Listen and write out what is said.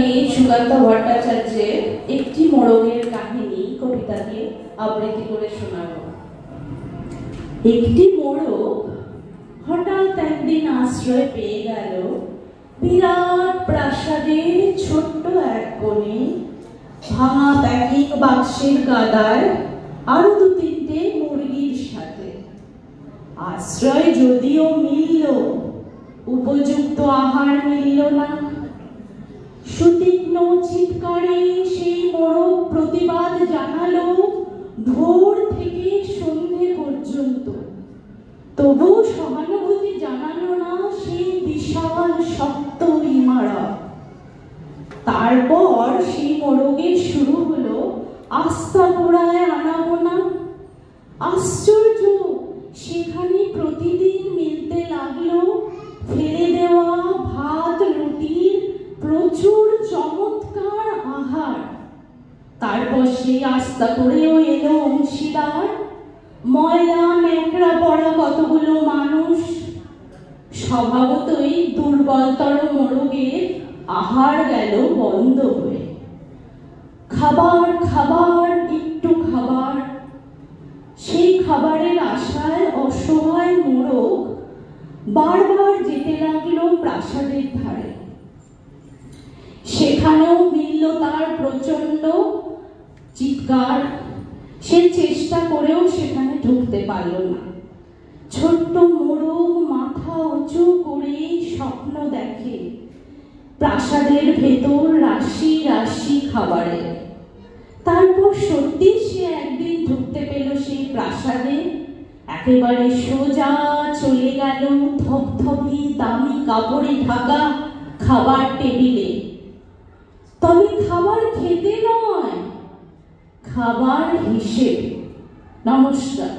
আমি সুকান্ত ভট্টাচার্যের একটি মোড়কের কাহিনী কবিতাকে আবৃত্তি করে শোনাব। একটি মোড়ক হঠাৎ একদিন আশ্রয় পেয়ে গেল বিরাট প্রাসাদের ছোট্ট এক কোণে, ভাঙা প্যাকিং বাক্সের গাদায় আরো দু তিনটে মুরগির সাথে। আশ্রয় যদিও মিলল, উপযুক্ত আহার মিলল না। সুতীক্ষ্ণ চিৎকারে সেই মোড়ক প্রতিবাদ জানালো ভোর থেকে সন্ধে পর্যন্ত। তবু সহানুভূতি জানালো না সেই বিশাল শক্ত ইমারত। তারপর সেই মোড়কের শুরু হলো আস্থা পোড়ায় আনাগোনা। আশ্চর্য, সেখানে প্রতিদিন মিলতে লাগলো ফেলে দেওয়া ভাত রুটির প্রচুর চমৎকার আহার। তারপর সেই আস্থা করেও এলো অংশীদার, ময়লা ন্যাকড়া পড়া কতগুলো মানুষ। স্বভাবতই দুর্বলতর মোড়কের আহার গেল বন্ধ হয়ে। খাবার খাবার একটু খাবার, সেই খাবারের আশায় অসহায় মোড়ক বারবার যেতে লাগলো প্রাসাদের ধারে। সেখানেও মিলল তার প্রচন্ড চিৎকার। সে চেষ্টা করেও সেখানে ঢুকতে পারল না। ছোট্ট মোড়ক মাথা উঁচু করে স্বপ্ন দেখে প্রাসাদের ভেতর রাশি রাশি খাবারের। তারপর সত্যি সে একদিন ঢুকতে পেল সেই প্রাসাদে। একেবারে সোজা চলে গেল ধপধপে দামি কাপড়ে ঢাকা খাবার টেবিলে। তবে খাবার খেতে নয়, খাবার হিসেবে। নমস্কার।